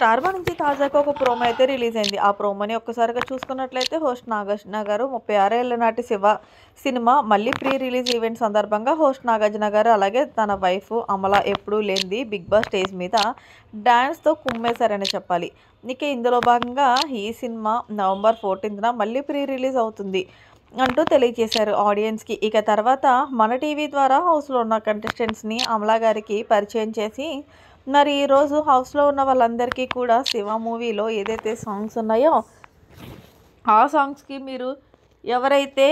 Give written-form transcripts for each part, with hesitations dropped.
Star మా నుంచి తాజాగా ఒక ప్రోమో అయితే రిలీజ్ అయింది. ఆ ప్రోమోని ఒక్కసారిగా చూసుకున్నట్లయితే హోస్ట్ నాగార్జున గారు 36 ఏళ్ల నాటి శివ సినిమా మళ్ళీ ప్రీ రిలీజ్ ఈవెంట్ సందర్భంగా హోస్ట్ నాగార్జున గారు అలాగే తన వైఫ్ అమల ఎప్పుడూ లేనిది బిగ్ బాస్ స్టేజ్ మీద డాన్స్తో కుమ్మేశారని చెప్పాలి. ఇక ఇందులో భాగంగా ఈ సినిమా నవంబర్ 14న మళ్ళీ ప్రీ రిలీజ్ అవుతుంది అంటూ తెలియజేశారు ఆడియన్స్కి. ఇక తర్వాత మన టీవీ ద్వారా హౌస్లో ఉన్న కంటెస్టెంట్స్ని అమలా గారికి పరిచయం చేసి మరి ఈరోజు హౌస్లో ఉన్న వాళ్ళందరికీ కూడా శివ మూవీలో ఏదైతే సాంగ్స్ ఉన్నాయో ఆ సాంగ్స్కి మీరు ఎవరైతే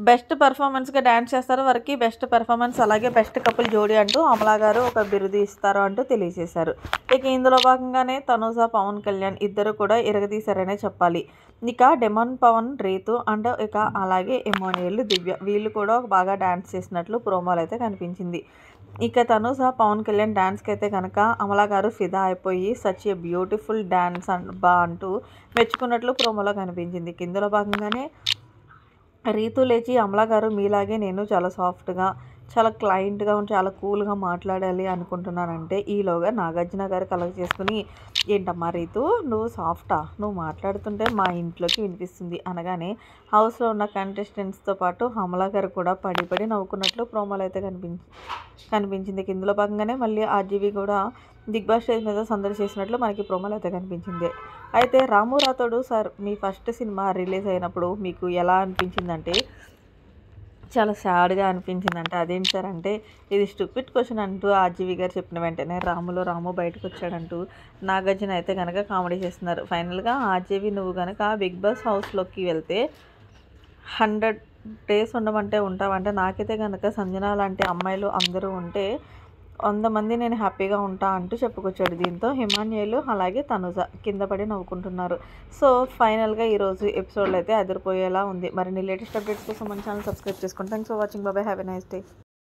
బెస్ట్ పర్ఫార్మెన్స్గా డ్యాన్స్ చేస్తారో వారికి బెస్ట్ పర్ఫార్మెన్స్ అలాగే బెస్ట్ కపుల్ జోడీ అంటూ అమలా గారు ఒక బిరుదు ఇస్తారు అంటూ తెలియజేశారు. ఇక ఇందులో భాగంగానే తనుజ పవన్ కళ్యాణ్ ఇద్దరు కూడా ఇరగదీశారనే చెప్పాలి. ఇక డెమన్ పవన్ రీతు అండ్ ఇక అలాగే ఎమోనియల్ దివ్య వీళ్ళు కూడా బాగా డ్యాన్స్ చేసినట్లు ప్రోమోలు అయితే కనిపించింది. ఇక తనుజ పవన్ కళ్యాణ్ డ్యాన్స్కి అయితే కనుక అమలా గారు ఫిదా అయిపోయి సచ్ ఏ బ్యూటిఫుల్ డ్యాన్స్ అంటూ మెచ్చుకున్నట్లు ప్రోమోలో కనిపించింది. ఇందులో భాగంగానే రీతు లేచి అమలా గారు మీలాగే నేను చాలా సాఫ్ట్గా చాలా క్లయింట్గా చాలా కూల్గా మాట్లాడాలి అనుకుంటున్నానంటే ఈలోగా నాగార్జున గారు కలెక్ట్ చేసుకుని ఏంటమ్మా రీతు నువ్వు సాఫ్టా నువ్వు మాట్లాడుతుంటే మా ఇంట్లోకి వినిపిస్తుంది అనగానే హౌస్లో ఉన్న కంటెస్టెంట్స్తో పాటు అమలా గారు కూడా పడి పడి నవ్వుకున్నట్లు ప్రోమోలు అయితే కనిపించింది. ఇందులో భాగంగానే మళ్ళీ ఆర్జీవి కూడా బిగ్ బాస్ స్టేజ్ మీద సందడి చేసినట్లు మనకి ప్రోమోలు అయితే కనిపించింది. అయితే రాము రాథోడు సార్ మీ ఫస్ట్ సినిమా రిలీజ్ అయినప్పుడు మీకు ఎలా అనిపించిందంటే చాలా సాడ్గా అనిపించిందంటే అదేంటి సార్ అంటే ఇది స్టూపిడ్ క్వశ్చన్ అంటూ ఆర్జీవి గారు చెప్పిన వెంటనే రాము బయటకు వచ్చాడంటూ నాగార్జున అయితే కనుక కామెడీ చేస్తున్నారు. ఫైనల్గా ఆర్జీవి నువ్వు కనుక బిగ్ బాస్ హౌస్లోకి వెళ్తే 100 days ఉండమంటే ఉంటావంటే నాకైతే కనుక సంజన లాంటి అమ్మాయిలు అందరూ ఉంటే 100 మంది నేను హ్యాపీగా ఉంటా అంటూ చెప్పుకొచ్చాడు. దీంతో హిమాన్యులు అలాగే తనుజ కింద పడి నవ్వుకుంటున్నారు. సో ఫైనల్గా ఈరోజు ఎపిసోడ్లో అయితే అదిరిపోయేలా ఉంది. మరిన్ని లేటెస్ట్ అప్డేట్స్ కోసం మన ఛానల్ సబ్స్క్రైబ్ చేసుకోండి. Thanks for watching. Bye, have a nice day.